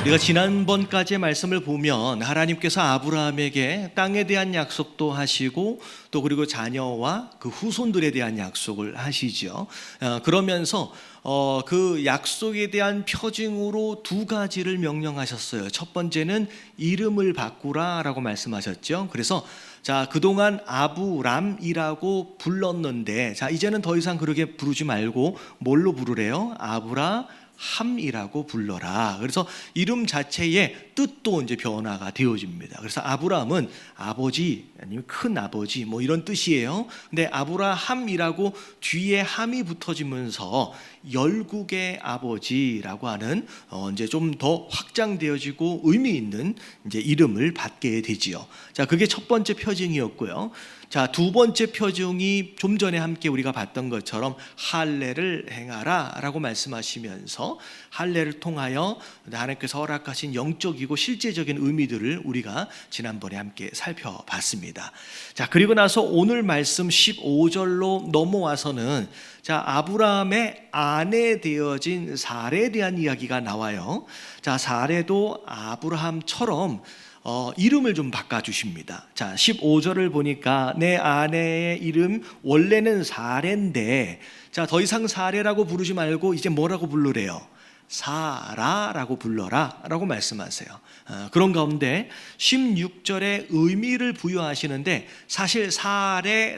우리가 지난번까지의 말씀을 보면 하나님께서 아브라함에게 땅에 대한 약속도 하시고 또 그리고 자녀와 그 후손들에 대한 약속을 하시죠. 그러면서 그 약속에 대한 표징으로 두 가지를 명령하셨어요. 첫 번째는 이름을 바꾸라라고 말씀하셨죠. 그래서 그동안 아브람이라고 불렀는데 이제는 더 이상 그렇게 부르지 말고 뭘로 부르래요? 아브라함이라고 불러라. 그래서 이름 자체의 뜻도 이제 변화가 되어집니다. 그래서 아브라함은 아버지 아니면 큰 아버지 뭐 이런 뜻이에요. 근데 아브라함이라고 뒤에 함이 붙어지면서 열국의 아버지라고 하는 이제 좀 더 확장되어지고 의미 있는 이제 이름을 받게 되지요. 그게 첫 번째 표징이었고요. 두 번째 표징이 좀 전에 함께 우리가 봤던 것처럼 할례를 행하라라고 말씀하시면서 할례를 통하여 하나님께서 허락하신 영적이고 실제적인 의미들을 우리가 지난번에 함께 살펴봤습니다. 그리고 나서 오늘 말씀 15절로 넘어와서는 아브라함의 아내 되어진 사라에 대한 이야기가 나와요. 사라도 아브라함처럼 이름을 좀 바꿔주십니다. 15절을 보니까 내 아내의 이름 원래는 사라인데 더 이상 사라라고 부르지 말고 이제 뭐라고 부르래요? 사라라고 불러라 라고 말씀하세요. 그런 가운데 16절에 의미를 부여하시는데 사실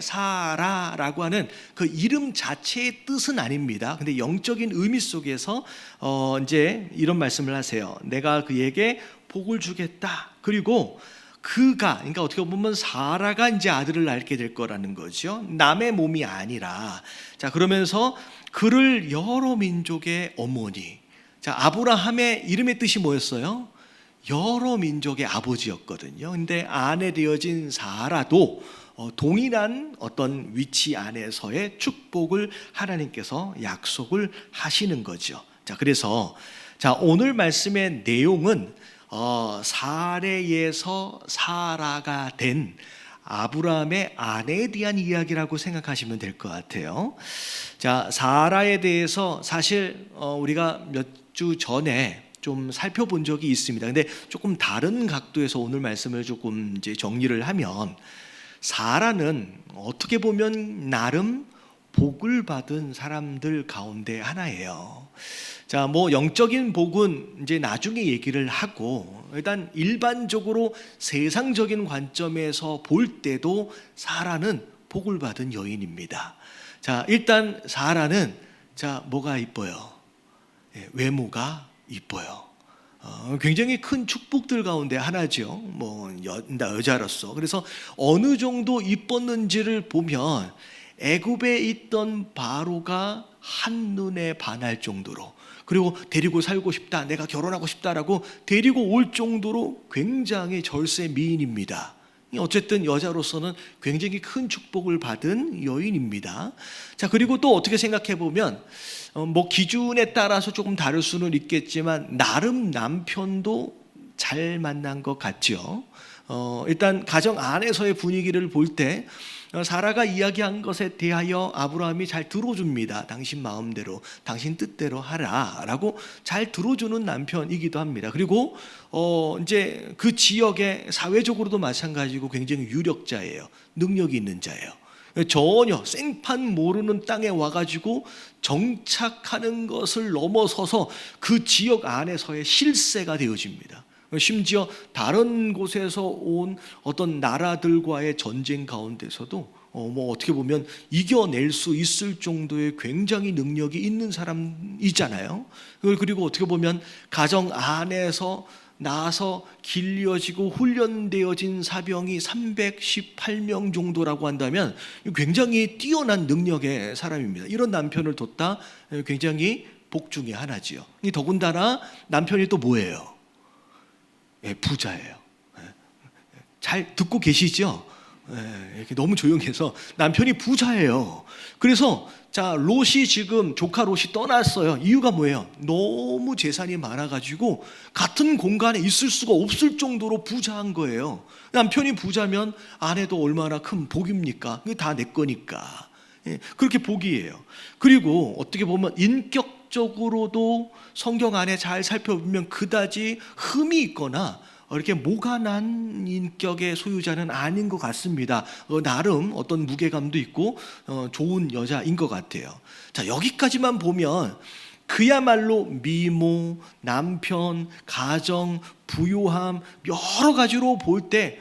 사라라고 하는 그 이름 자체의 뜻은 아닙니다. 근데 영적인 의미 속에서 이제 이런 말씀을 하세요. 내가 그에게 복을 주겠다. 그리고 그러니까 어떻게 보면 사라가 이제 아들을 낳게 될 거라는 거죠. 남의 몸이 아니라. 그러면서 그를 여러 민족의 어머니. 아브라함의 이름의 뜻이 뭐였어요? 여러 민족의 아버지였거든요. 근데 아내 되어진 사라도 동일한 어떤 위치 안에서의 축복을 하나님께서 약속을 하시는 거죠. 그래서 오늘 말씀의 내용은 사라에서 사라가 된 아브라함의 아내에 대한 이야기라고 생각하시면 될 것 같아요. 사라에 대해서 사실 우리가 몇 주 전에 좀 살펴본 적이 있습니다. 근데 조금 다른 각도에서 오늘 말씀을 조금 이제 정리를 하면 사라는 어떻게 보면 나름 복을 받은 사람들 가운데 하나예요. 뭐 영적인 복은 이제 나중에 얘기를 하고 일단 일반적으로 세상적인 관점에서 볼 때도 사라는 복을 받은 여인입니다. 일단 사라는 뭐가 이뻐요? 외모가 이뻐요. 굉장히 큰 축복들 가운데 하나죠. 뭐 여자로서. 그래서 어느 정도 이뻤는지를 보면 애굽에 있던 바로가 한눈에 반할 정도로, 그리고 데리고 살고 싶다, 내가 결혼하고 싶다라고 데리고 올 정도로 굉장히 절세 미인입니다. 어쨌든 여자로서는 굉장히 큰 축복을 받은 여인입니다. 그리고 또 어떻게 생각해 보면 뭐 기준에 따라서 조금 다를 수는 있겠지만 나름 남편도 잘 만난 것 같죠. 일단 가정 안에서의 분위기를 볼 때 사라가 이야기한 것에 대하여 아브라함이 잘 들어줍니다. 당신 마음대로, 당신 뜻대로 하라라고 잘 들어주는 남편이기도 합니다. 그리고 이제 그 지역의 사회적으로도 마찬가지고 굉장히 유력자예요. 능력이 있는 자예요. 전혀 생판 모르는 땅에 와가지고 정착하는 것을 넘어서서 그 지역 안에서의 실세가 되어집니다. 심지어 다른 곳에서 온 어떤 나라들과의 전쟁 가운데서도 뭐 어떻게 보면 이겨낼 수 있을 정도의 굉장히 능력이 있는 사람이잖아요. 그리고 어떻게 보면 가정 안에서 나서 길려지고 훈련되어진 사병이 318명 정도라고 한다면 굉장히 뛰어난 능력의 사람입니다. 이런 남편을 뒀다 굉장히 복 중에 하나지요. 더군다나 남편이 또 뭐예요? 부자예요. 잘 듣고 계시죠? 이렇게 너무 조용해서 남편이 부자예요. 그래서 롯이 지금 조카 롯이 떠났어요. 이유가 뭐예요? 너무 재산이 많아가지고 같은 공간에 있을 수가 없을 정도로 부자한 거예요. 남편이 부자면 아내도 얼마나 큰 복입니까? 이게 다 내 거니까. 그렇게 복이에요. 그리고 어떻게 보면 인격 인격적으로도 성경 안에 잘 살펴보면 그다지 흠이 있거나 이렇게 모가난 인격의 소유자는 아닌 것 같습니다. 나름 어떤 무게감도 있고 좋은 여자인 것 같아요. 자, 여기까지만 보면 그야말로 미모, 남편, 가정, 부요함 여러 가지로 볼 때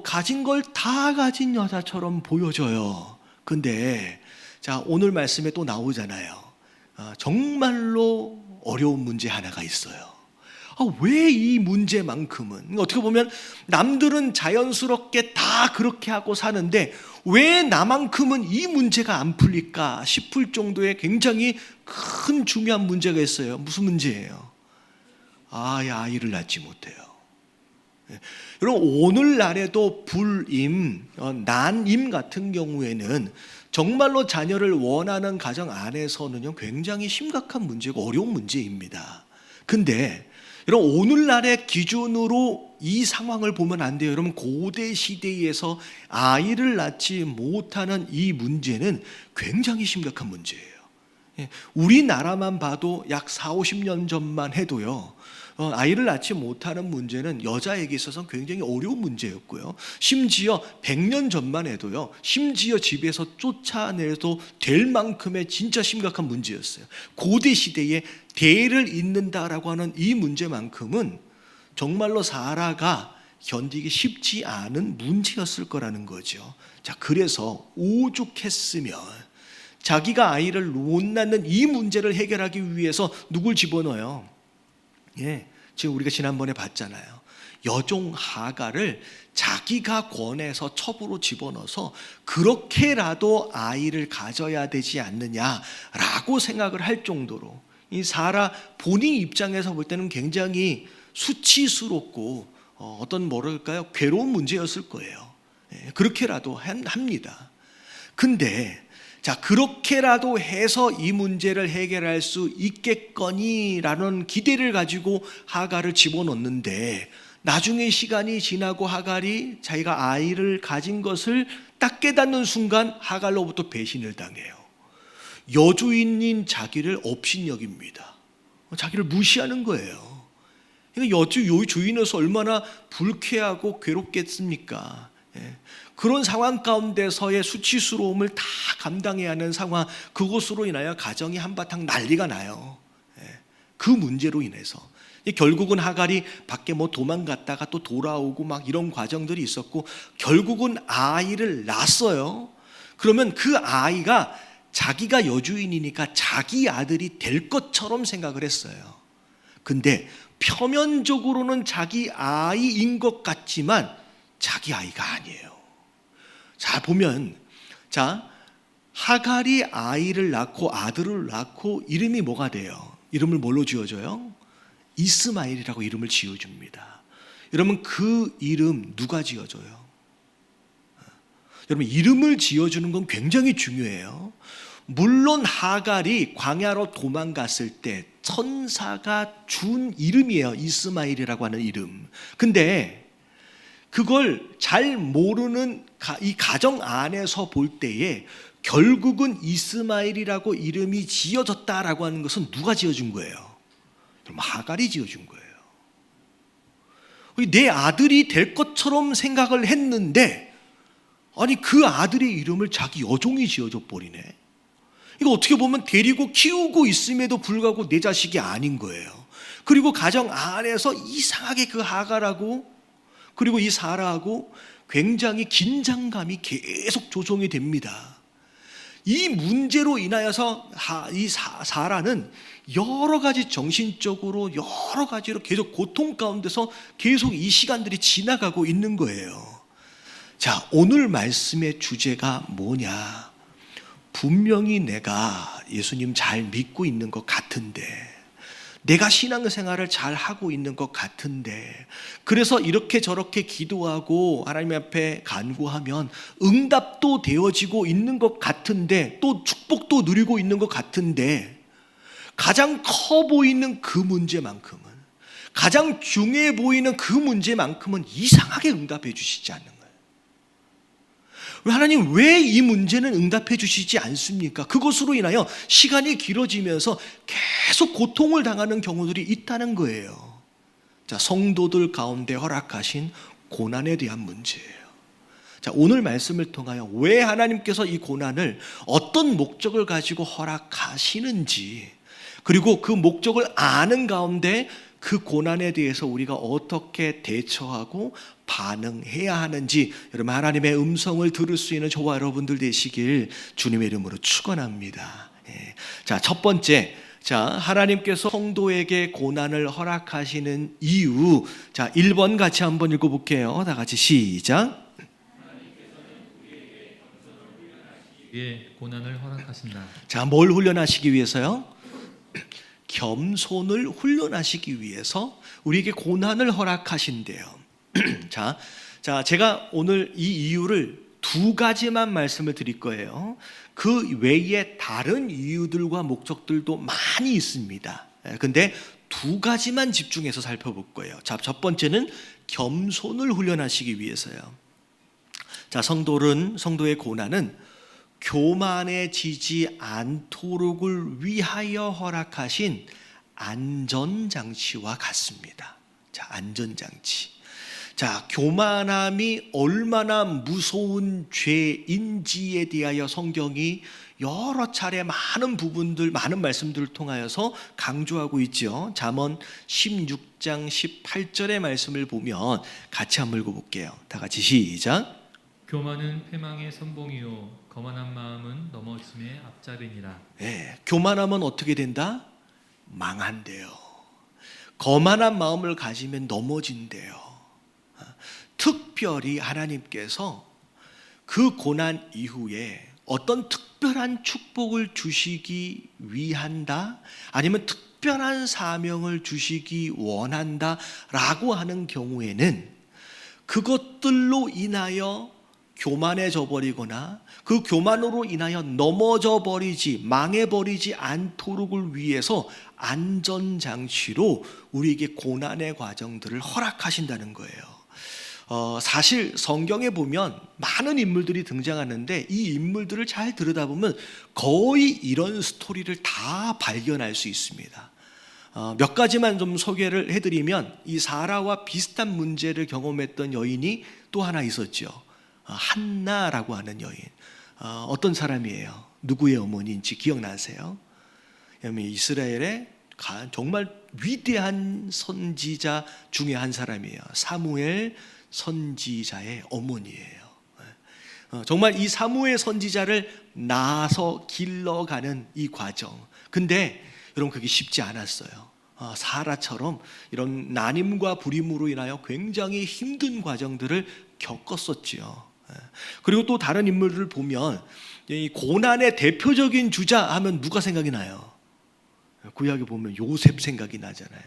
가진 걸 다 가진 여자처럼 보여져요. 근데 자, 오늘 말씀에 또 나오잖아요. 정말로 어려운 문제 하나가 있어요. 왜 이 문제만큼은, 어떻게 보면 남들은 자연스럽게 다 그렇게 하고 사는데 왜 나만큼은 이 문제가 안 풀릴까 싶을 정도의 굉장히 큰 중요한 문제가 있어요. 무슨 문제예요? 아이를 낳지 못해요. 여러분, 오늘날에도 불임, 난임 같은 경우에는 정말로 자녀를 원하는 가정 안에서는요 굉장히 심각한 문제고 어려운 문제입니다. 근데 여러분, 오늘날의 기준으로 이 상황을 보면 안 돼요. 여러분, 고대 시대에서 아이를 낳지 못하는 이 문제는 굉장히 심각한 문제예요. 우리나라만 봐도 약 40-50년 전만 해도요 아이를 낳지 못하는 문제는 여자에게 있어서 굉장히 어려운 문제였고요, 심지어 100년 전만 해도요 심지어 집에서 쫓아내도 될 만큼의 진짜 심각한 문제였어요. 고대 시대에 대를 잇는다라고 하는 이 문제만큼은 정말로 사라가 견디기 쉽지 않은 문제였을 거라는 거죠. 자, 그래서 오죽했으면 자기가 아이를 못 낳는 이 문제를 해결하기 위해서 누굴 집어넣어요? 지금 우리가 지난번에 봤잖아요. 여종 하갈을 자기가 권해서 첩으로 집어넣어서 그렇게라도 아이를 가져야 되지 않느냐라고 생각을 할 정도로 이 사라 본인 입장에서 볼 때는 굉장히 수치스럽고 어떤 뭐랄까요, 괴로운 문제였을 거예요. 그렇게라도 합니다. 근데 자, 그렇게라도 해서 이 문제를 해결할 수 있겠거니라는 기대를 가지고 하갈을 집어넣는데 나중에 시간이 지나고 하갈이 자기가 아이를 가진 것을 딱 깨닫는 순간 하갈로부터 배신을 당해요. 여주인인 자기를 업신여깁니다. 자기를 무시하는 거예요. 여주인으로서 얼마나 불쾌하고 괴롭겠습니까? 그런 상황 가운데서의 수치스러움을 다 감당해야 하는 상황, 그것으로 인하여 가정이 한바탕 난리가 나요. 그 문제로 인해서 결국은 하갈이 밖에 도망갔다가 또 돌아오고 막 이런 과정들이 있었고 결국은 아이를 낳았어요. 그러면 그 아이가 자기가 여주인이니까 자기 아들이 될 것처럼 생각을 했어요. 근데 표면적으로는 자기 아이인 것 같지만 자기 아이가 아니에요. 자, 보면 하갈이 아이를 낳고 아들을 낳고 이름이 뭐가 돼요? 이름을 뭘로 지어줘요? 이스마엘이라고 이름을 지어줍니다. 여러분, 그 이름 누가 지어줘요? 여러분, 이름을 지어주는 건 굉장히 중요해요. 물론 하갈이 광야로 도망갔을 때 천사가 준 이름이에요. 이스마엘이라고 하는 이름. 근데 그걸 잘 모르는 이 가정 안에서 볼 때에 결국은 이스마엘이라고 이름이 지어졌다라고 하는 것은 누가 지어준 거예요? 그럼 하갈이 지어준 거예요. 내 아들이 될 것처럼 생각을 했는데 아니 그 아들의 이름을 자기 여종이 지어줘 버리네. 이거 어떻게 보면 데리고 키우고 있음에도 불구하고 내 자식이 아닌 거예요. 그리고 가정 안에서 이상하게 그 하갈하고 그리고 이 사라하고 굉장히 긴장감이 계속 조성이 됩니다. 이 문제로 인하여서 이 사라는 여러 가지 정신적으로 여러 가지로 계속 고통 가운데서 계속 이 시간들이 지나가고 있는 거예요. 자, 오늘 말씀의 주제가 뭐냐? 분명히 내가 예수님 잘 믿고 있는 것 같은데, 내가 신앙생활을 잘 하고 있는 것 같은데, 그래서 이렇게 저렇게 기도하고 하나님 앞에 간구하면 응답도 되어지고 있는 것 같은데, 또 축복도 누리고 있는 것 같은데, 가장 커 보이는 그 문제만큼은, 가장 중요해 보이는 그 문제만큼은 이상하게 응답해 주시지 않는 거예요. 하나님 왜 이 문제는 응답해 주시지 않습니까? 그것으로 인하여 시간이 길어지면서 계속 고통을 당하는 경우들이 있다는 거예요. 자, 성도들 가운데 허락하신 고난에 대한 문제예요. 자, 오늘 말씀을 통하여 왜 하나님께서 이 고난을 어떤 목적을 가지고 허락하시는지, 그리고 그 목적을 아는 가운데 그 고난에 대해서 우리가 어떻게 대처하고 반응해야 하는지, 여러분 하나님의 음성을 들을 수 있는 저와 여러분들 되시길 주님의 이름으로 축원합니다. 자, 첫 번째, 자, 하나님께서 성도에게 고난을 허락하시는 이유. 자, 1번 같이 한번 읽어볼게요. 다 같이 시작. 위해 고난을 허락하신다. 자, 뭘 훈련하시기 위해서요? 겸손을 훈련하시기 위해서 우리에게 고난을 허락하신대요. 자, 제가 오늘 이 이유를 두 가지만 말씀을 드릴 거예요. 그 외에 다른 이유들과 목적들도 많이 있습니다. 근데 두 가지만 집중해서 살펴볼 거예요. 자, 첫 번째는 겸손을 훈련하시기 위해서요. 자, 성도의 고난은 교만해지지 않도록을 위하여 허락하신 안전장치와 같습니다. 자, 안전장치. 자, 교만함이 얼마나 무서운 죄인지에 대하여 성경이 여러 차례 많은 부분들, 많은 말씀들을 통하여서 강조하고 있죠. 잠언 16장 18절의 말씀을 보면 같이 한번 읽어볼게요. 다 같이 시작. 교만은 패망의 선봉이요 거만한 마음은 넘어짐의 앞잡이니라. 교만하면 어떻게 된다? 망한대요. 거만한 마음을 가지면 넘어진대요. 특별히 하나님께서 그 고난 이후에 어떤 특별한 축복을 주시기 위한다, 아니면 특별한 사명을 주시기 원한다 라고 하는 경우에는 그것들로 인하여 교만해져 버리거나 그 교만으로 인하여 넘어져 버리지, 망해버리지 않도록을 위해서 안전장치로 우리에게 고난의 과정들을 허락하신다는 거예요. 사실 성경에 보면 많은 인물들이 등장하는데 이 인물들을 잘 들여다보면 거의 이런 스토리를 다 발견할 수 있습니다. 몇 가지만 좀 소개를 해드리면, 이 사라와 비슷한 문제를 경험했던 여인이 또 하나 있었죠. 한나라고 하는 여인. 어떤 사람이에요? 누구의 어머니인지 기억나세요? 이스라엘의 정말 위대한 선지자 중에 한 사람이에요. 사무엘 선지자의 어머니예요. 정말 이 사무엘 선지자를 낳아서 길러가는 이 과정. 근데 여러분, 그게 쉽지 않았어요. 사라처럼 이런 난임과 불임으로 인하여 굉장히 힘든 과정들을 겪었었지요. 그리고 또 다른 인물을 보면 이 고난의 대표적인 주자 하면 누가 생각이 나요? 구약에 보면 요셉 생각이 나잖아요.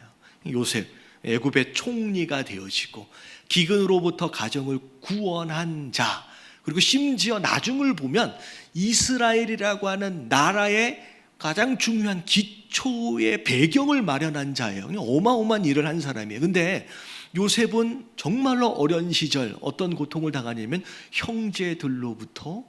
요셉, 애굽의 총리가 되어지고 기근으로부터 가정을 구원한 자, 그리고 심지어 나중을 보면 이스라엘이라고 하는 나라의 가장 중요한 기초의 배경을 마련한 자예요. 어마어마한 일을 한 사람이에요. 근데 요셉은 정말로 어린 시절 어떤 고통을 당하냐면 형제들로부터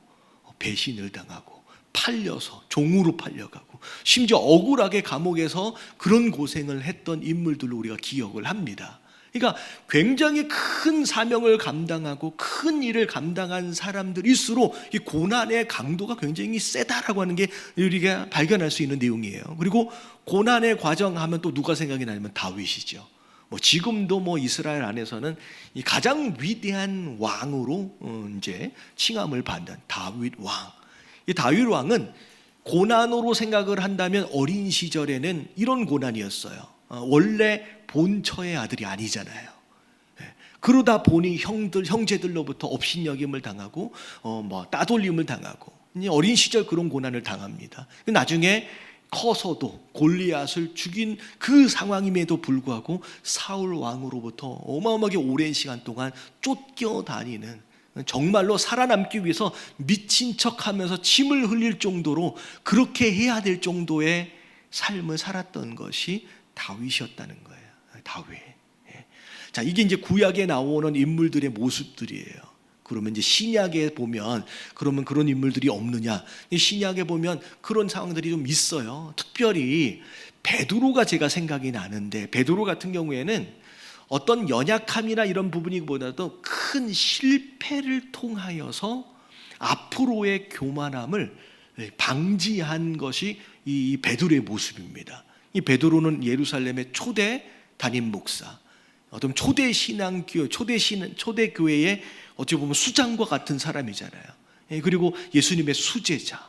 배신을 당하고 팔려서 종으로 팔려가고 심지어 억울하게 감옥에서 그런 고생을 했던 인물들로 우리가 기억을 합니다. 그러니까 굉장히 큰 사명을 감당하고 큰 일을 감당한 사람들일수록 이 고난의 강도가 굉장히 세다라고 하는 게 우리가 발견할 수 있는 내용이에요. 그리고 고난의 과정 하면 또 누가 생각이 나냐면 다윗이죠. 지금도 이스라엘 안에서는 이 가장 위대한 왕으로 이제 칭함을 받는 다윗 왕. 이 다윗 왕은 고난으로 생각을 한다면 어린 시절에는 이런 고난이었어요. 원래 본처의 아들이 아니잖아요. 그러다 보니 형제들로부터 업신여김을 당하고 따돌림을 당하고 어린 시절 그런 고난을 당합니다. 나중에 커서도 골리앗을 죽인 그 상황임에도 불구하고 사울 왕으로부터 어마어마하게 오랜 시간 동안 쫓겨다니는, 정말로 살아남기 위해서 미친 척하면서 침을 흘릴 정도로 그렇게 해야 될 정도의 삶을 살았던 것이 다윗이었다는 거예요. 다윗. 자, 이게 이제 구약에 나오는 인물들의 모습들이에요. 그러면 이제 신약에 보면 그러면 그런 인물들이 없느냐? 신약에 보면 그런 상황들이 좀 있어요. 특별히 베드로가 제가 생각이 나는데, 베드로 같은 경우에는 어떤 연약함이나 이런 부분이보다도 큰 실패를 통하여서 앞으로의 교만함을 방지한 것이 이 베드로의 모습입니다. 이 베드로는 예루살렘의 초대 담임 목사, 어떤 초대 신앙교, 초대 교회의 어찌 보면 수장과 같은 사람이잖아요. 그리고 예수님의 수제자.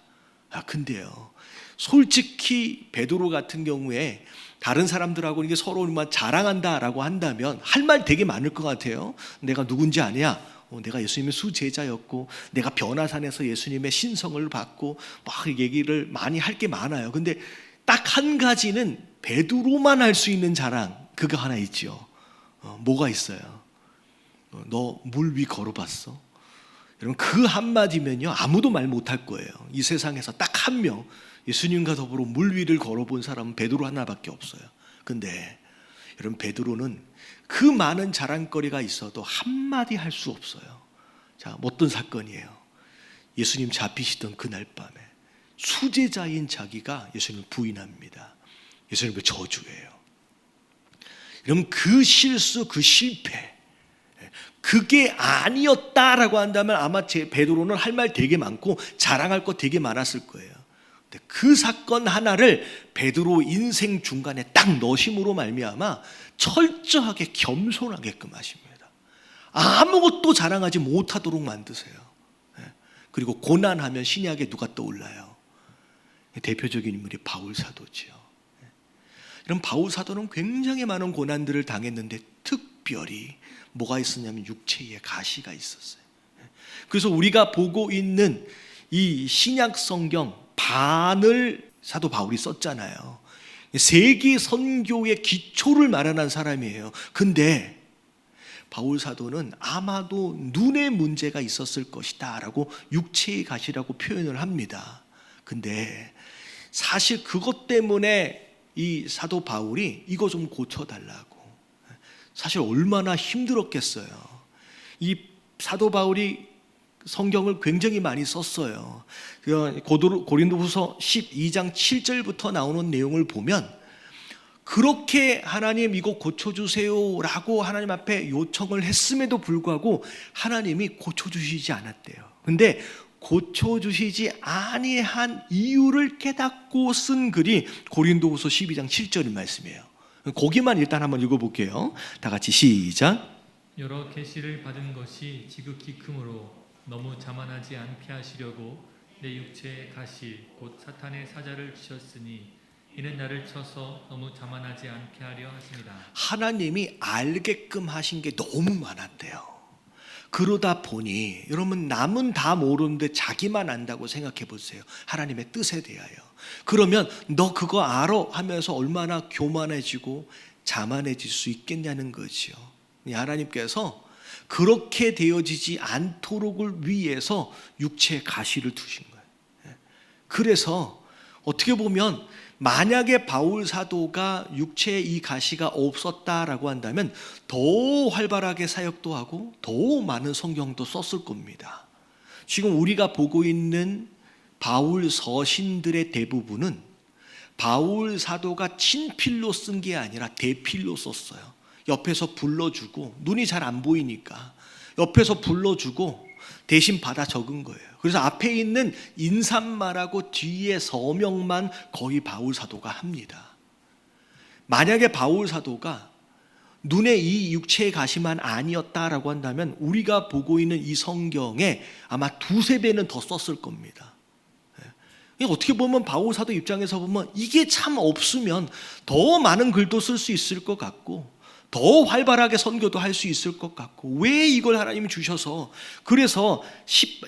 근데요, 솔직히 베드로 같은 경우에 다른 사람들하고 이게 서로 자랑한다라고 한다면 할 말 되게 많을 것 같아요. 내가 누군지 아냐? 내가 예수님의 수제자였고, 내가 변화산에서 예수님의 신성을 받고, 막 얘기를 많이 할 게 많아요. 근데 딱 한 가지는 베드로만 할 수 있는 자랑, 그거 하나 있죠. 뭐가 있어요? 너 물 위 걸어봤어? 여러분, 그 한마디면요 아무도 말 못할 거예요. 이 세상에서 딱 한 명, 예수님과 더불어 물 위를 걸어본 사람은 베드로 하나밖에 없어요. 근데 여러분, 베드로는 그 많은 자랑거리가 있어도 한마디 할 수 없어요. 자, 어떤 사건이에요? 예수님 잡히시던 그날 밤에 수제자인 자기가 예수님을 부인합니다. 예수님을 저주해요. 여러분, 그 실수, 그 실패, 그게 아니었다라고 한다면 아마 제 베드로는 할 말 되게 많고 자랑할 거 되게 많았을 거예요. 근데 그 사건 하나를 베드로 인생 중간에 딱 넣으심으로 말미암아 철저하게 겸손하게끔 하십니다. 아무것도 자랑하지 못하도록 만드세요. 그리고 고난하면 신약에 누가 떠올라요? 대표적인 인물이 바울 사도지요. 이런 바울 사도는 굉장히 많은 고난들을 당했는데 특별히 뭐가 있었냐면 육체에 가시가 있었어요. 그래서 우리가 보고 있는 이 신약 성경 반을 사도 바울이 썼잖아요. 세계 선교의 기초를 마련한 사람이에요. 근데 바울 사도는 아마도 눈에 문제가 있었을 것이다 라고 육체의 가시라고 표현을 합니다. 근데 사실 그것 때문에 이 사도 바울이 이거 좀 고쳐달라고, 사실 얼마나 힘들었겠어요. 이 사도 바울이 성경을 굉장히 많이 썼어요. 고린도후서 12장 7절부터 나오는 내용을 보면 그렇게 하나님 이거 고쳐주세요라고 하나님 앞에 요청을 했음에도 불구하고 하나님이 고쳐주시지 않았대요. 근데 고쳐주시지 아니한 이유를 깨닫고 쓴 글이 고린도후서 12장 7절의 말씀이에요. 거기만 일단 한번 읽어볼게요. 다 같이 시작. 여러 계시를 받은 것이 지극히 크므로 너무 자만하지 않게 하시려고 내 육체의 가시 곧 사탄의 사자를 치셨으니 이는 나를 쳐서 너무 자만하지 않게 하려 하십니다. 하나님이 알게끔 하신 게 너무 많았대요. 그러다 보니 여러분, 남은 다 모르는데 자기만 안다고 생각해 보세요. 하나님의 뜻에 대하여. 그러면 너 그거 알아 하면서 얼마나 교만해지고 자만해질 수 있겠냐는 거죠. 하나님께서 그렇게 되어지지 않도록을 위해서 육체의 가시를 두신 거예요. 그래서 어떻게 보면 만약에 바울 사도가 육체에 이 가시가 없었다라고 한다면 더 활발하게 사역도 하고 더 많은 성경도 썼을 겁니다. 지금 우리가 보고 있는 바울 서신들의 대부분은 바울 사도가 친필로 쓴 게 아니라 대필로 썼어요. 옆에서 불러주고, 눈이 잘 안 보이니까 옆에서 불러주고 대신 받아 적은 거예요. 그래서 앞에 있는 인사말하고 뒤에 서명만 거의 바울 사도가 합니다. 만약에 바울 사도가 눈에 이 육체의 가시만 아니었다라고 한다면 우리가 보고 있는 이 성경에 아마 두세 배는 더 썼을 겁니다. 어떻게 보면 바울 사도 입장에서 보면 이게 참 없으면 더 많은 글도 쓸 수 있을 것 같고 더 활발하게 선교도 할 수 있을 것 같고, 왜 이걸 하나님이 주셔서, 그래서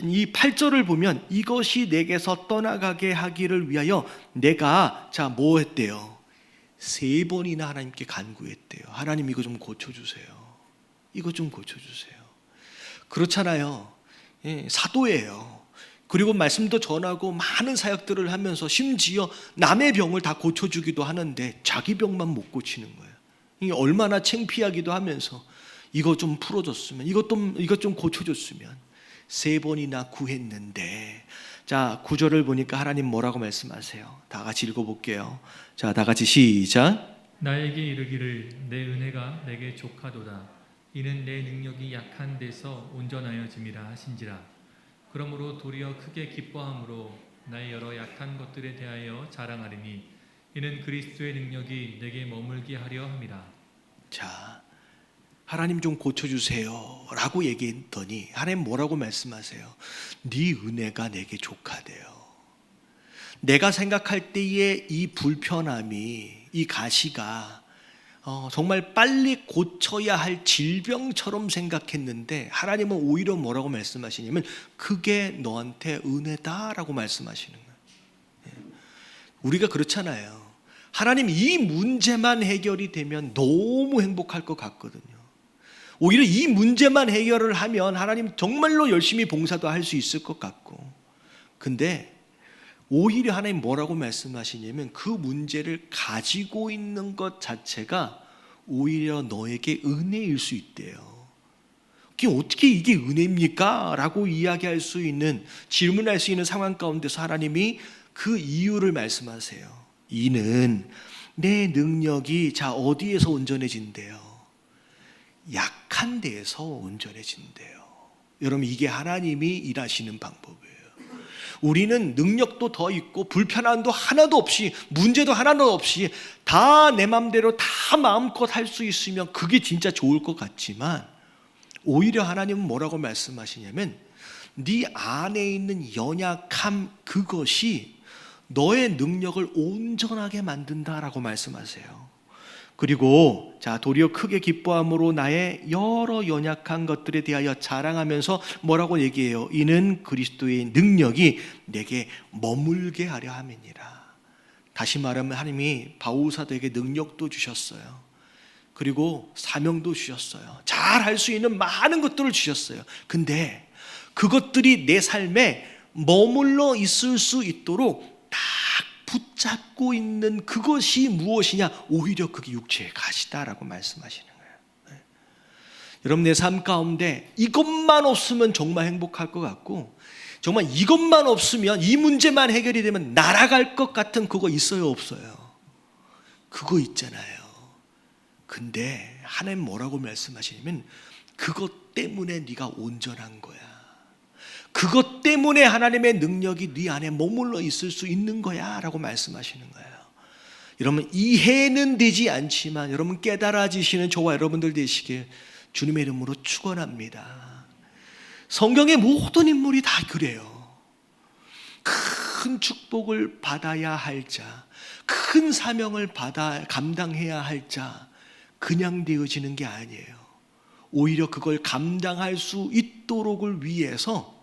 이 8절을 보면 이것이 내게서 떠나가게 하기를 위하여 내가 뭐 했대요? 3번이나 하나님께 간구했대요. 하나님 이거 좀 고쳐주세요. 이거 좀 고쳐주세요. 그렇잖아요. 사도예요. 그리고 말씀도 전하고 많은 사역들을 하면서 심지어 남의 병을 다 고쳐주기도 하는데 자기 병만 못 고치는 거예요. 이게 얼마나 창피하기도 하면서 이거 좀 풀어줬으면, 이것 좀 고쳐줬으면. 3번이나 구했는데, 자 9절을 보니까 하나님 뭐라고 말씀하세요? 다 같이 읽어볼게요. 자 다 같이 시작. 나에게 이르기를 내 은혜가 내게 족하도다. 이는 내 능력이 약한 데서 온전하여짐이라 하신지라. 그러므로 도리어 크게 기뻐함으로 나의 여러 약한 것들에 대하여 자랑하리니 이는 그리스도의 능력이 내게 머물게 하려 함이라. 자 하나님 좀 고쳐주세요 라고 얘기했더니 하나님 뭐라고 말씀하세요? 네 은혜가 내게 족하대요. 내가 생각할 때의 이 불편함이, 이 가시가 정말 빨리 고쳐야 할 질병처럼 생각했는데 하나님은 오히려 뭐라고 말씀하시냐면 그게 너한테 은혜다라고 말씀하시는 거예요. 우리가 그렇잖아요. 하나님 이 문제만 해결이 되면 너무 행복할 것 같거든요. 오히려 이 문제만 해결을 하면 하나님 정말로 열심히 봉사도 할 수 있을 것 같고, 근데 오히려 하나님 뭐라고 말씀하시냐면 그 문제를 가지고 있는 것 자체가 오히려 너에게 은혜일 수 있대요. 어떻게 이게 은혜입니까? 라고 이야기할 수 있는, 질문할 수 있는 상황 가운데서 하나님이 그 이유를 말씀하세요. 이는 내 능력이 자 어디에서 온전해진대요? 약한 데에서 온전해진대요. 여러분 이게 하나님이 일하시는 방법이에요. 우리는 능력도 더 있고 불편함도 하나도 없이, 문제도 하나도 없이 다 내 마음대로 다 마음껏 할 수 있으면 그게 진짜 좋을 것 같지만, 오히려 하나님은 뭐라고 말씀하시냐면 네 안에 있는 연약함, 그것이 너의 능력을 온전하게 만든다라고 말씀하세요. 그리고 자 도리어 크게 기뻐함으로 나의 여러 연약한 것들에 대하여 자랑하면서 뭐라고 얘기해요? 이는 그리스도의 능력이 내게 머물게 하려 함이니라. 다시 말하면 하나님이 바울사도에게 능력도 주셨어요. 그리고 사명도 주셨어요. 잘 할 수 있는 많은 것들을 주셨어요. 근데 그것들이 내 삶에 머물러 있을 수 있도록 딱 붙잡고 있는 그것이 무엇이냐? 오히려 그게 육체의 가시다라고 말씀하시는 거예요. 여러분 내 삶 가운데 이것만 없으면 정말 행복할 것 같고, 정말 이것만 없으면, 이 문제만 해결이 되면 날아갈 것 같은 그거 있어요, 없어요? 그거 있잖아요. 근데 하나님 뭐라고 말씀하시냐면 그것 때문에 네가 온전한 거야. 그것 때문에 하나님의 능력이 네 안에 머물러 있을 수 있는 거야 라고 말씀하시는 거예요. 여러분 이해는 되지 않지만 여러분 깨달아지시는 저와 여러분들 되시길 주님의 이름으로 축원합니다. 성경의 모든 인물이 다 그래요. 큰 축복을 받아야 할 자, 큰 사명을 감당해야 할 자, 그냥 되어지는 게 아니에요. 오히려 그걸 감당할 수 있도록을 위해서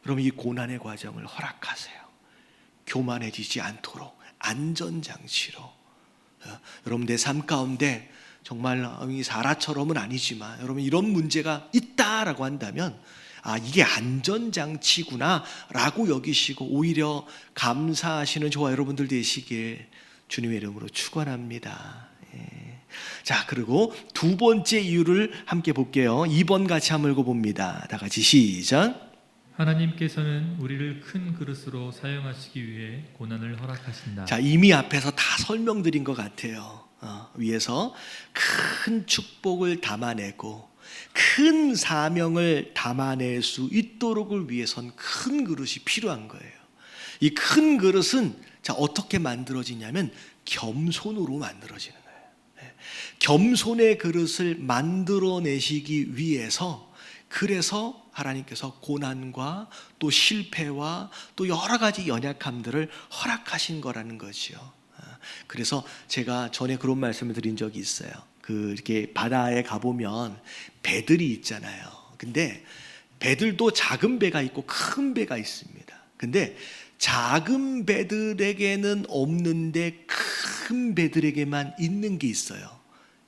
여러분 이 고난의 과정을 허락하세요. 교만해지지 않도록 안전장치로. 여러분 내 삶 가운데 정말 이 사라처럼은 아니지만 여러분 이런 문제가 있다라고 한다면 이게 안전장치구나 라고 여기시고 오히려 감사하시는 저와 여러분들 되시길 주님의 이름으로 축원합니다. 자 그리고 두 번째 이유를 함께 볼게요. 2번 같이 한번 읽어봅니다. 다 같이 시작. 하나님께서는 우리를 큰 그릇으로 사용하시기 위해 고난을 허락하신다. 자 이미 앞에서 다 설명드린 것 같아요. 위에서 큰 축복을 담아내고 큰 사명을 담아낼 수 있도록을 위해선 큰 그릇이 필요한 거예요. 이 큰 그릇은 자 어떻게 만들어지냐면 겸손으로 만들어지는 거예요. 겸손의 그릇을 만들어내시기 위해서, 그래서 하나님께서 고난과 또 실패와 또 여러 가지 연약함들을 허락하신 거라는 거죠. 그래서 제가 전에 그런 말씀을 드린 적이 있어요. 이렇게 바다에 가보면 배들이 있잖아요. 근데 배들도 작은 배가 있고 큰 배가 있습니다. 근데 작은 배들에게는 없는데 큰 배들에게만 있는 게 있어요.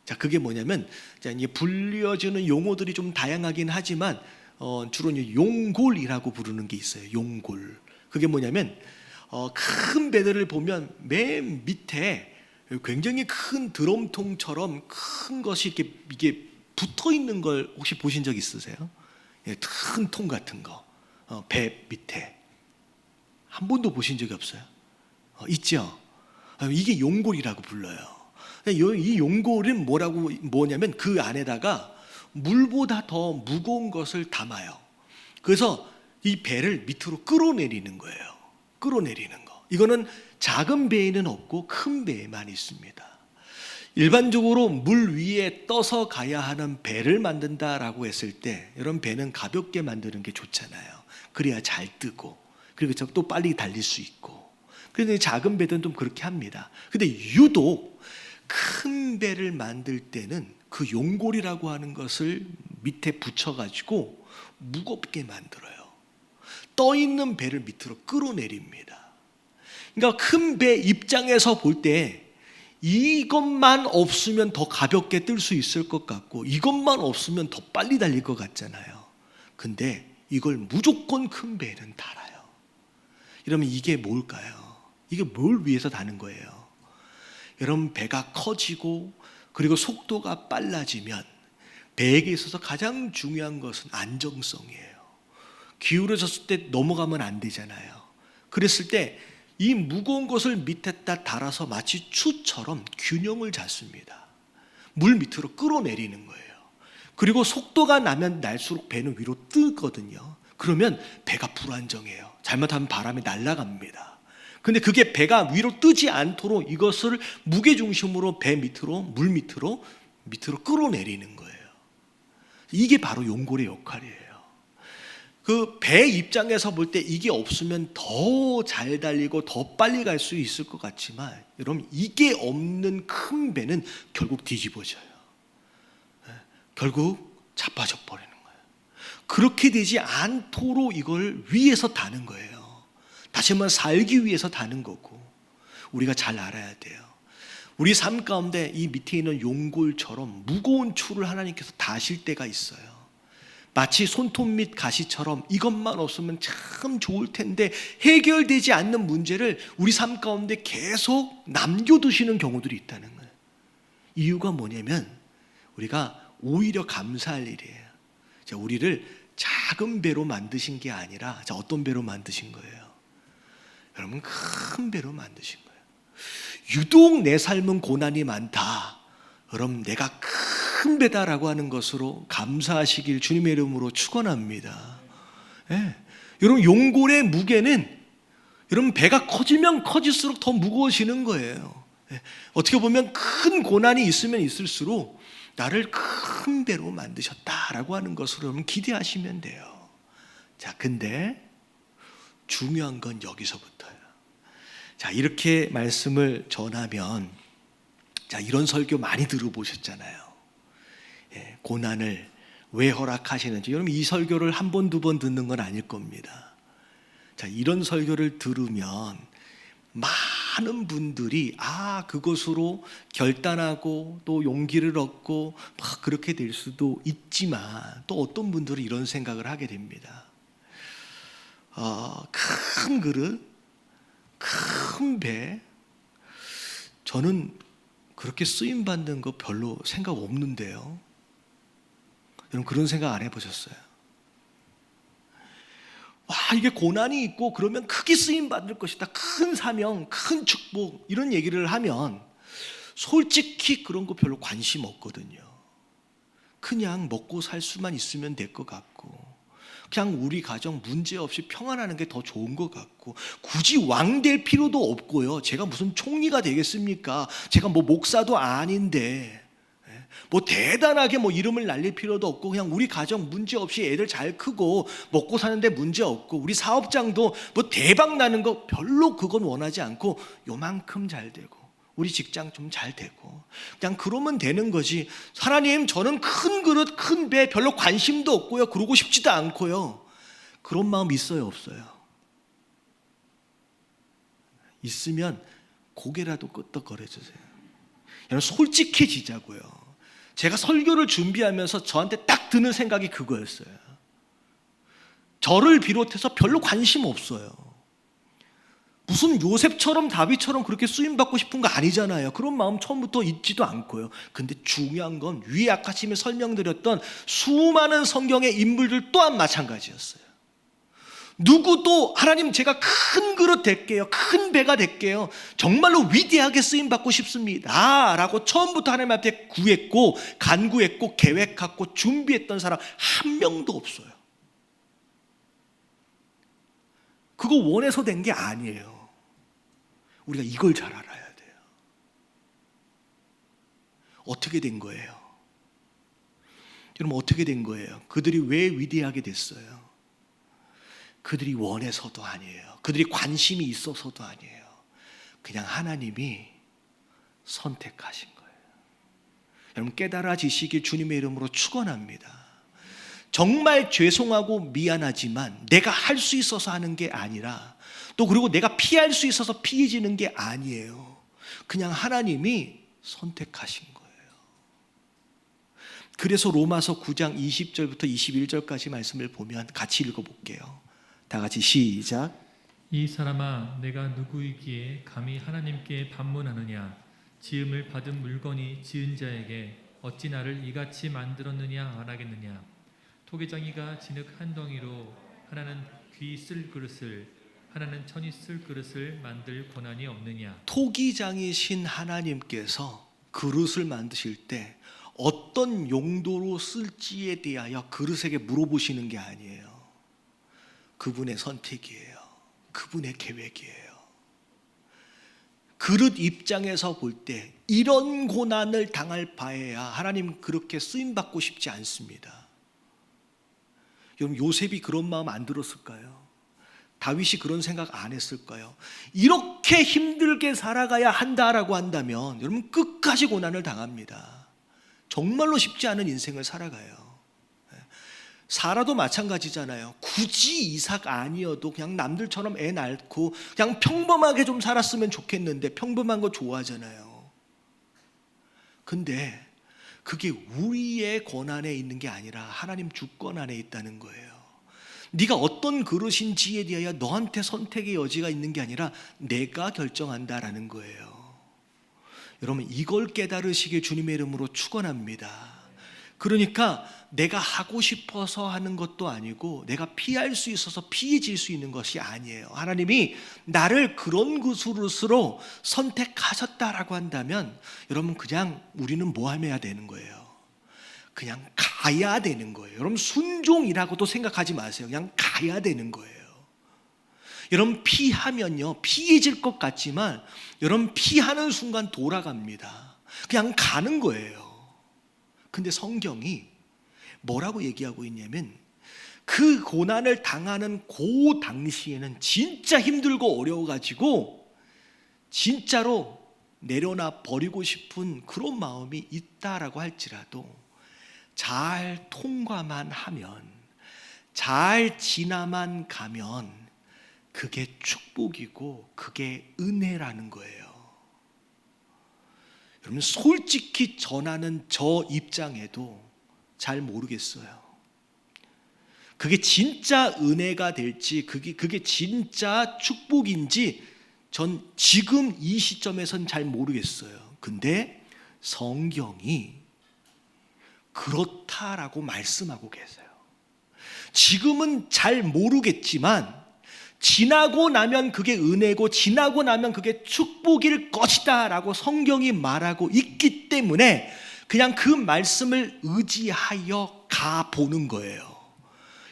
자, 그게 뭐냐면, 자, 이제 불려주는 용어들이 좀 다양하긴 하지만, 주로 이제 용골이라고 부르는 게 있어요. 용골. 그게 뭐냐면, 큰 배들을 보면 맨 밑에 굉장히 큰 드럼통처럼 큰 것이 이게 붙어 있는 걸 혹시 보신 적 있으세요? 큰 통 같은 거, 배 밑에 한 번도 보신 적이 없어요? 있죠? 이게 용골이라고 불러요. 이 용골은 뭐냐면 그 안에다가 물보다 더 무거운 것을 담아요. 그래서 이 배를 밑으로 끌어내리는 거예요. 끌어내리는 거. 이거는 작은 배에는 없고 큰 배에만 있습니다. 일반적으로 물 위에 떠서 가야 하는 배를 만든다라고 했을 때 이런 배는 가볍게 만드는 게 좋잖아요. 그래야 잘 뜨고 그리고 또 빨리 달릴 수 있고. 그런데 작은 배들은 좀 그렇게 합니다. 근데 유독 큰 배를 만들 때는 그 용골이라고 하는 것을 밑에 붙여가지고 무겁게 만들어요. 떠 있는 배를 밑으로 끌어내립니다. 그러니까 큰 배 입장에서 볼 때 이것만 없으면 더 가볍게 뜰 수 있을 것 같고 이것만 없으면 더 빨리 달릴 것 같잖아요. 근데 이걸 무조건 큰 배는 달아요. 이러면 이게 뭘까요? 이게 뭘 위해서 다는 거예요? 여러분, 배가 커지고 그리고 속도가 빨라지면 배에게 있어서 가장 중요한 것은 안정성이에요. 기울어졌을 때 넘어가면 안 되잖아요. 그랬을 때 이 무거운 것을 밑에다 달아서 마치 추처럼 균형을 잡습니다. 물 밑으로 끌어내리는 거예요. 그리고 속도가 나면 날수록 배는 위로 뜨거든요. 그러면 배가 불안정해요. 잘못하면 바람이 날아갑니다. 근데 그게 배가 위로 뜨지 않도록 이것을 무게중심으로 배 밑으로 물 밑으로 끌어내리는 거예요. 이게 바로 용골의 역할이에요. 그 배 입장에서 볼 때 이게 없으면 더 잘 달리고 더 빨리 갈 수 있을 것 같지만 여러분, 이게 없는 큰 배는 결국 뒤집어져요. 결국 자빠져 버리는 거예요. 그렇게 되지 않도록 이걸 위해서 다는 거예요. 다시 한번 살기 위해서 다는 거고, 우리가 잘 알아야 돼요. 우리 삶 가운데 이 밑에 있는 용골처럼 무거운 추를 하나님께서 다실 때가 있어요. 마치 손톱 및 가시처럼 이것만 없으면 참 좋을 텐데 해결되지 않는 문제를 우리 삶 가운데 계속 남겨두시는 경우들이 있다는 거예요. 이유가 뭐냐면 우리가 오히려 감사할 일이에요. 우리를 작은 배로 만드신 게 아니라 어떤 배로 만드신 거예요? 여러분, 큰 배로 만드신 거예요. 유독 내 삶은 고난이 많다. 여러분, 내가 큰 배다라고 하는 것으로 감사하시길 주님의 이름으로 축원합니다. 예. 여러분, 용골의 무게는 여러분 배가 커지면 커질수록 더 무거워지는 거예요. 예. 어떻게 보면 큰 고난이 있으면 있을수록 나를 큰 배로 만드셨다라고 하는 것으로 여러분 기대하시면 돼요. 자, 근데 중요한 건 여기서부터예요. 자, 이렇게 말씀을 전하면, 자, 이런 설교 많이 들어보셨잖아요. 예, 고난을 왜 허락하시는지. 여러분, 이 설교를 한 번, 두 번 듣는 건 아닐 겁니다. 자, 이런 설교를 들으면 많은 분들이 그것으로 결단하고 또 용기를 얻고 막 그렇게 될 수도 있지만, 또 어떤 분들은 이런 생각을 하게 됩니다. 큰 그릇, 큰 배, 저는 그렇게 쓰임받는 거 별로 생각 없는데요. 여러분, 그런 생각 안 해보셨어요? 이게 고난이 있고 그러면 크게 쓰임받을 것이다, 큰 사명, 큰 축복, 이런 얘기를 하면 솔직히 그런 거 별로 관심 없거든요. 그냥 먹고 살 수만 있으면 될 것 같고, 그냥 우리 가정 문제없이 평안하는 게 더 좋은 것 같고, 굳이 왕 될 필요도 없고요. 제가 무슨 총리가 되겠습니까? 제가 목사도 아닌데 대단하게 이름을 날릴 필요도 없고, 그냥 우리 가정 문제없이 애들 잘 크고 먹고 사는데 문제 없고, 우리 사업장도 대박 나는 거 별로 그건 원하지 않고, 요만큼 잘 되고 우리 직장 좀 잘 되고 그냥 그러면 되는 거지. 하나님, 저는 큰 그릇, 큰 배 별로 관심도 없고요, 그러고 싶지도 않고요. 그런 마음 있어요, 없어요? 있으면 고개라도 끄덕거려 주세요. 여러분, 솔직해지자고요. 제가 설교를 준비하면서 저한테 딱 드는 생각이 그거였어요. 저를 비롯해서 별로 관심 없어요. 무슨 요셉처럼 다윗처럼 그렇게 쓰임받고 싶은 거 아니잖아요. 그런 마음 처음부터 있지도 않고요. 근데 중요한 건 위에 아까 처음에 설명드렸던 수많은 성경의 인물들 또한 마찬가지였어요. 누구도 하나님 제가 큰 그릇 될게요, 큰 배가 될게요, 정말로 위대하게 쓰임받고 싶습니다 라고 처음부터 하나님 앞에 구했고 간구했고 계획했고 준비했던 사람 한 명도 없어요. 그거 원해서 된 게 아니에요. 우리가 이걸 잘 알아야 돼요. 어떻게 된 거예요? 여러분, 어떻게 된 거예요? 그들이 왜 위대하게 됐어요? 그들이 원해서도 아니에요. 그들이 관심이 있어서도 아니에요. 그냥 하나님이 선택하신 거예요. 여러분, 깨달아지시길 주님의 이름으로 축원합니다. 정말 죄송하고 미안하지만 내가 할 수 있어서 하는 게 아니라, 또 그리고 내가 피할 수 있어서 피해지는 게 아니에요. 그냥 하나님이 선택하신 거예요. 그래서 로마서 9장 20절부터 21절까지 말씀을 보면 같이 읽어볼게요. 다 같이 시작. 이 사람아, 내가 누구이기에 감히 하나님께 반문하느냐? 지음을 받은 물건이 지은 자에게 어찌 나를 이같이 만들었느냐 말하겠느냐? 토기장이가 진흙 한 덩이로 하나는 귀 쓸 그릇을, 하나는 천이 쓸 그릇을 만들 권한이 없느냐? 토기장이신 하나님께서 그릇을 만드실 때 어떤 용도로 쓸지에 대하여 그릇에게 물어보시는 게 아니에요. 그분의 선택이에요. 그분의 계획이에요. 그릇 입장에서 볼 때 이런 고난을 당할 바에야 하나님 그렇게 쓰임받고 싶지 않습니다. 여러분, 요셉이 그런 마음 안 들었을까요? 다윗이 그런 생각 안 했을까요? 이렇게 힘들게 살아가야 한다라고 한다면 여러분, 끝까지 고난을 당합니다. 정말로 쉽지 않은 인생을 살아가요. 사라도 마찬가지잖아요. 굳이 이삭 아니어도 그냥 남들처럼 애 낳고 그냥 평범하게 좀 살았으면 좋겠는데 평범한 거 좋아하잖아요. 근데 그게 우리의 권한에 있는 게 아니라 하나님 주권 안에 있다는 거예요. 네가 어떤 그릇인지에 대하여 너한테 선택의 여지가 있는 게 아니라 내가 결정한다라는 거예요. 여러분, 이걸 깨달으시길 주님의 이름으로 축원합니다. 그러니까 내가 하고 싶어서 하는 것도 아니고 내가 피할 수 있어서 피해질 수 있는 것이 아니에요. 하나님이 나를 그런 그릇으로 선택하셨다라고 한다면 여러분, 그냥 우리는 뭐 해야 되는 거예요? 그냥 가야 되는 거예요. 여러분, 순종이라고도 생각하지 마세요. 그냥 가야 되는 거예요. 여러분, 피하면요 피해질 것 같지만 여러분, 피하는 순간 돌아갑니다. 그냥 가는 거예요. 근데 성경이 뭐라고 얘기하고 있냐면 그 고난을 당하는 그 당시에는 진짜 힘들고 어려워가지고 진짜로 내려놔 버리고 싶은 그런 마음이 있다라고 할지라도 잘 통과만 하면, 잘 지나만 가면 그게 축복이고 그게 은혜라는 거예요. 여러분, 솔직히 전하는 저 입장에도 잘 모르겠어요. 그게 진짜 은혜가 될지, 그게 진짜 축복인지 전 지금 이 시점에선 잘 모르겠어요. 근데 성경이 그렇다라고 말씀하고 계세요. 지금은 잘 모르겠지만 지나고 나면 그게 은혜고 지나고 나면 그게 축복일 것이다 라고 성경이 말하고 있기 때문에 그냥 그 말씀을 의지하여 가보는 거예요.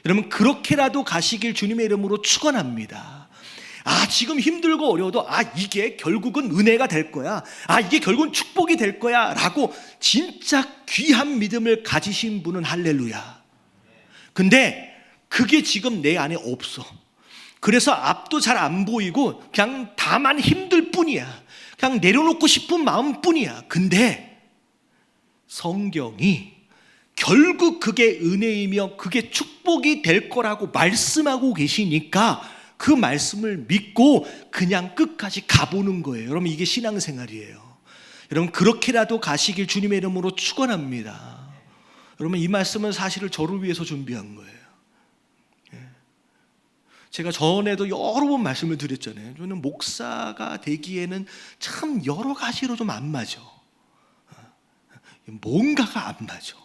여러분, 그렇게라도 가시길 주님의 이름으로 축원합니다. 지금 힘들고 어려워도 이게 결국은 은혜가 될 거야, 이게 결국은 축복이 될 거야 라고 진짜 귀한 믿음을 가지신 분은 할렐루야. 근데 그게 지금 내 안에 없어. 그래서 앞도 잘 안 보이고 그냥 다만 힘들 뿐이야. 그냥 내려놓고 싶은 마음 뿐이야. 근데 성경이 결국 그게 은혜이며 그게 축복이 될 거라고 말씀하고 계시니까 그 말씀을 믿고 그냥 끝까지 가보는 거예요. 여러분, 이게 신앙생활이에요. 여러분, 그렇게라도 가시길 주님의 이름으로 축원합니다. 여러분, 이 말씀은 사실은 저를 위해서 준비한 거예요. 제가 전에도 여러 번 말씀을 드렸잖아요. 저는 목사가 되기에는 참 여러 가지로 좀 안 맞아. 뭔가가 안 맞아.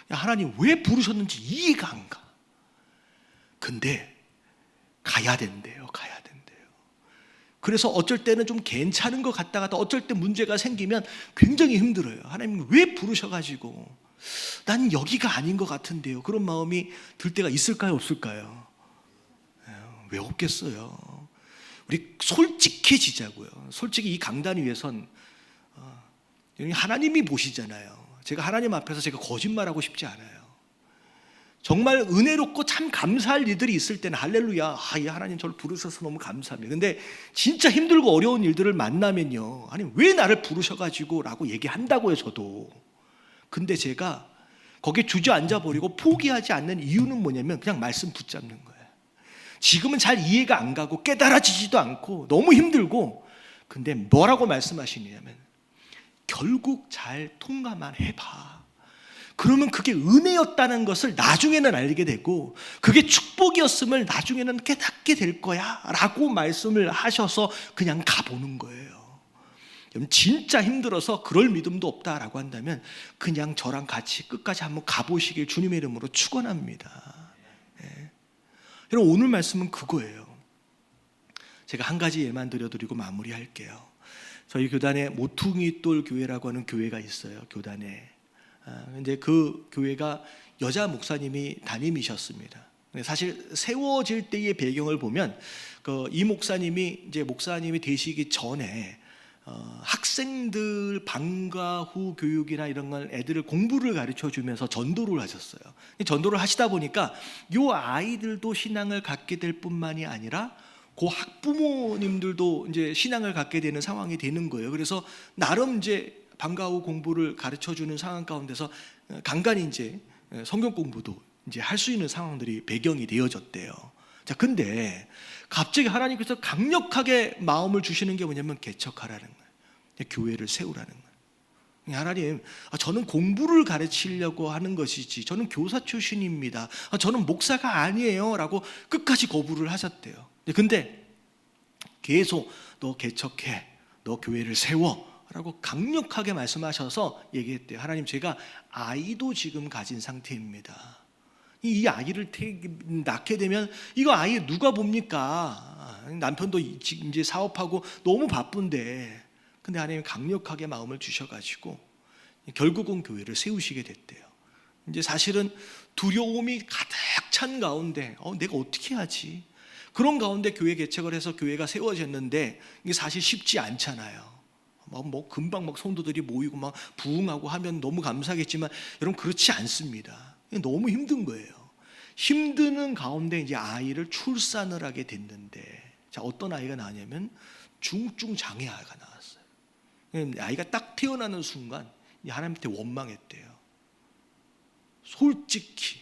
하나님 왜 부르셨는지 이해가 안 가. 근데 가야 된대요. 가야 된대요. 그래서 어쩔 때는 좀 괜찮은 것 같다가 또 어쩔 때 문제가 생기면 굉장히 힘들어요. 하나님 왜 부르셔가지고 난 여기가 아닌 것 같은데요. 그런 마음이 들 때가 있을까요, 없을까요? 왜 없겠어요? 우리 솔직해지자고요. 솔직히 이 강단 위에선 하나님이 보시잖아요. 제가 하나님 앞에서 제가 거짓말하고 싶지 않아요. 정말 은혜롭고 참 감사할 일들이 있을 때는 할렐루야, 이 하나님 저를 부르셔서 너무 감사합니다. 근데 진짜 힘들고 어려운 일들을 만나면요, 아니 왜 나를 부르셔가지고 라고 얘기한다고요, 저도. 근데 제가 거기에 주저앉아 버리고 포기하지 않는 이유는 뭐냐면 그냥 말씀 붙잡는 거예요. 지금은 잘 이해가 안 가고 깨달아지지도 않고 너무 힘들고, 근데 뭐라고 말씀하시냐면 결국 잘 통과만 해봐. 그러면 그게 은혜였다는 것을 나중에는 알게 되고 그게 축복이었음을 나중에는 깨닫게 될 거야 라고 말씀을 하셔서 그냥 가보는 거예요. 진짜 힘들어서 그럴 믿음도 없다라고 한다면 그냥 저랑 같이 끝까지 한번 가보시길 주님의 이름으로 축원합니다. 여러분, 오늘 말씀은 그거예요. 제가 한 가지 예만 드려드리고 마무리할게요. 저희 교단에 모퉁이돌 교회라고 하는 교회가 있어요. 교단에. 근데 그 교회가 여자 목사님이 담임이셨습니다. 사실 세워질 때의 배경을 보면 이 목사님이 이제 목사님이 되시기 전에 학생들 방과 후 교육이나 이런 걸 애들을 공부를 가르쳐 주면서 전도를 하셨어요. 전도를 하시다 보니까 이 아이들도 신앙을 갖게 될 뿐만이 아니라 그 학부모님들도 이제 신앙을 갖게 되는 상황이 되는 거예요. 그래서 나름 이제 방과 후 공부를 가르쳐 주는 상황 가운데서 간간히 이제 성경 공부도 이제 할 수 있는 상황들이 배경이 되어졌대요. 자, 근데 갑자기 하나님께서 강력하게 마음을 주시는 게 뭐냐면 개척하라는 거예요. 교회를 세우라는 거예요. 하나님, 저는 공부를 가르치려고 하는 것이지 저는 교사 출신입니다. 저는 목사가 아니에요 라고 끝까지 거부를 하셨대요. 근데 계속 너 개척해, 너 교회를 세워 라고 강력하게 말씀하셔서 얘기했대요. 하나님, 제가 아이도 지금 가진 상태입니다. 이 아이를 낳게 되면 이거 아이 누가 봅니까? 남편도 지금 이제 사업하고 너무 바쁜데, 근데 하나님 강력하게 마음을 주셔가지고 결국은 교회를 세우시게 됐대요. 이제 사실은 두려움이 가득 찬 가운데 내가 어떻게 하지? 그런 가운데 교회 개척을 해서 교회가 세워졌는데 이게 사실 쉽지 않잖아요. 뭐 금방 막 성도들이 모이고 막 부흥하고 하면 너무 감사하겠지만 여러분, 그렇지 않습니다. 너무 힘든 거예요. 힘드는 가운데 이제 아이를 출산을 하게 됐는데, 자, 어떤 아이가 나왔냐면 중증 장애 아이가 나왔어요. 아이가 딱 태어나는 순간 하나님한테 원망했대요. 솔직히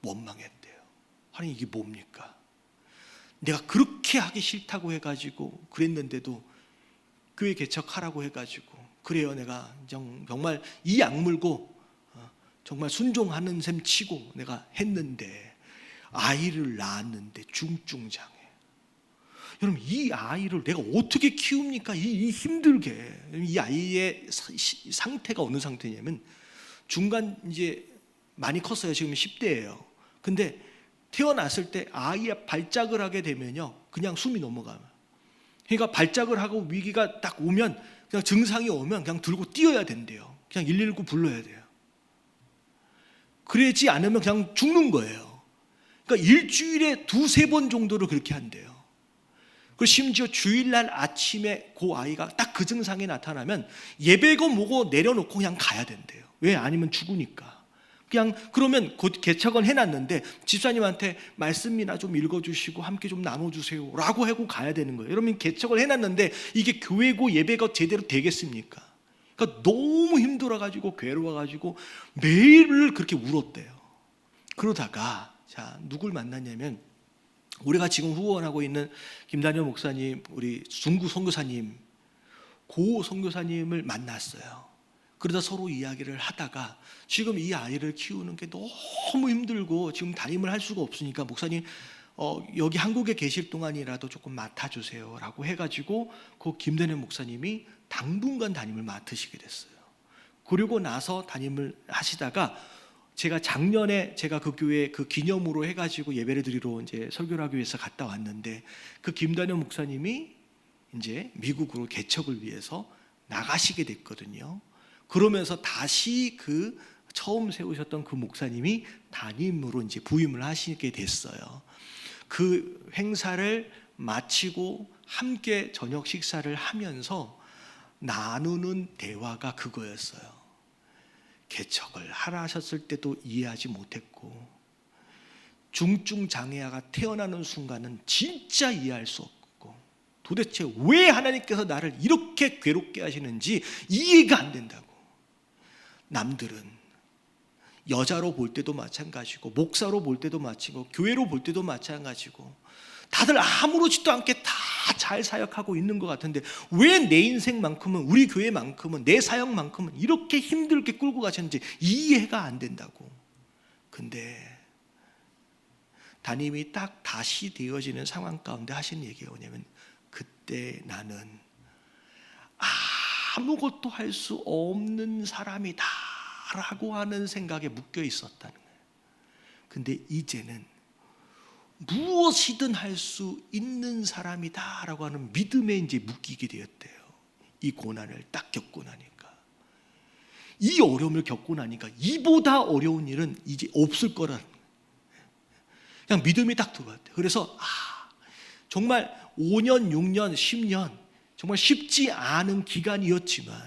원망했대요. 하나님, 이게 뭡니까? 내가 그렇게 하기 싫다고 해가지고 그랬는데도 교회 개척하라고 해가지고, 그래요, 내가 정말 이 악물고 정말 순종하는 셈 치고 내가 했는데 아이를 낳았는데 중증장애. 여러분, 이 아이를 내가 어떻게 키웁니까? 이 힘들게. 이 아이의 상태가 어느 상태냐면 중간 이제 많이 컸어요. 지금 10대예요. 근데 태어났을 때 아이의 발작을 하게 되면요, 그냥 숨이 넘어가요. 그러니까 발작을 하고 위기가 딱 오면, 그냥 증상이 오면 그냥 들고 뛰어야 된대요. 그냥 119 불러야 돼요. 그러지 않으면 그냥 죽는 거예요. 그러니까 일주일에 2-3번 정도를 그렇게 한대요. 그리고 심지어 주일날 아침에 그 아이가 딱 그 증상이 나타나면 예배고 뭐고 내려놓고 그냥 가야 된대요. 왜? 아니면 죽으니까. 그냥 그러면 곧 개척은 해놨는데 집사님한테 말씀이나 좀 읽어주시고 함께 좀 나눠주세요 라고 하고 가야 되는 거예요. 여러분, 개척을 해놨는데 이게 교회고 예배가 제대로 되겠습니까? 그러니까 너무 힘들어가지고 괴로워가지고 매일 그렇게 울었대요. 그러다가 자, 누굴 만났냐면 우리가 지금 후원하고 있는 김단현 목사님, 우리 중구 선교사님, 고 선교사님을 만났어요. 그러다 서로 이야기를 하다가 지금 이 아이를 키우는 게 너무 힘들고 지금 담임을 할 수가 없으니까 목사님 여기 한국에 계실 동안이라도 조금 맡아주세요라고 해가지고 그 김대년 목사님이 당분간 담임을 맡으시게 됐어요. 그리고 나서 담임을 하시다가 제가 작년에 제가 그 교회 그 기념으로 해가지고 예배를 드리러 이제 설교를 하기 위해서 갔다 왔는데 그 김대년 목사님이 이제 미국으로 개척을 위해서 나가시게 됐거든요. 그러면서 다시 그 처음 세우셨던 그 목사님이 담임으로 이제 부임을 하시게 됐어요. 그 행사를 마치고 함께 저녁 식사를 하면서 나누는 대화가 그거였어요. 개척을 하라 하셨을 때도 이해하지 못했고, 중증 장애아가 태어나는 순간은 진짜 이해할 수 없고, 도대체 왜 하나님께서 나를 이렇게 괴롭게 하시는지 이해가 안 된다고. 남들은 여자로 볼 때도 마찬가지고, 목사로 볼 때도 마찬가지고, 교회로 볼 때도 마찬가지고, 다들 아무렇지도 않게 다 잘 사역하고 있는 것 같은데 왜 내 인생만큼은, 우리 교회만큼은, 내 사역만큼은 이렇게 힘들게 끌고 가셨는지 이해가 안 된다고. 근데 담임이 딱 다시 되어지는 상황 가운데 하신 얘기가 뭐냐면, 그때 나는 아무것도 할 수 없는 사람이다 라고 하는 생각에 묶여 있었다는 거예요. 근데 이제는 무엇이든 할 수 있는 사람이다 라고 하는 믿음에 이제 묶이게 되었대요. 이 고난을 딱 겪고 나니까, 이 어려움을 겪고 나니까 이보다 어려운 일은 이제 없을 거라는 거예요. 그냥 믿음이 딱 들어왔대요. 그래서 정말 5년, 6년, 10년 정말 쉽지 않은 기간이었지만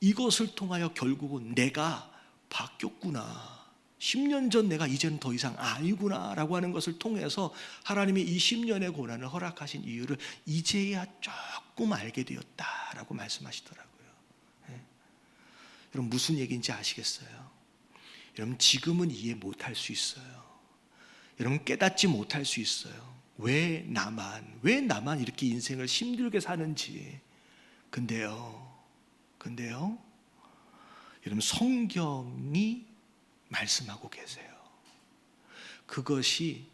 이것을 통하여 결국은 내가 바뀌었구나, 10년 전 내가 이제는 더 이상 아니구나 라고 하는 것을 통해서 하나님이 이 10년의 고난을 허락하신 이유를 이제야 조금 알게 되었다라고 말씀하시더라고요. 여러분 무슨 얘기인지 아시겠어요? 여러분 지금은 이해 못할 수 있어요. 여러분 깨닫지 못할 수 있어요. 왜 나만 이렇게 인생을 힘들게 사는지. 근데요 여러분 성경이 말씀하고 계세요. 그것이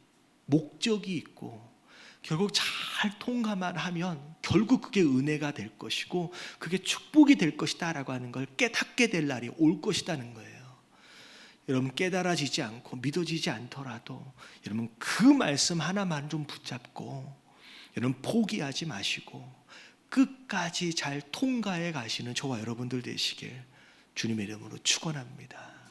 목적이 있고 결국 잘 통과만 하면 결국 그게 은혜가 될 것이고 그게 축복이 될 것이다 라고 하는 걸 깨닫게 될 날이 올 것이라는 거예요. 여러분 깨달아지지 않고 믿어지지 않더라도 여러분 그 말씀 하나만 좀 붙잡고 여러분 포기하지 마시고 끝까지 잘 통과해 가시는 저와 여러분들 되시길 주님의 이름으로 축원합니다.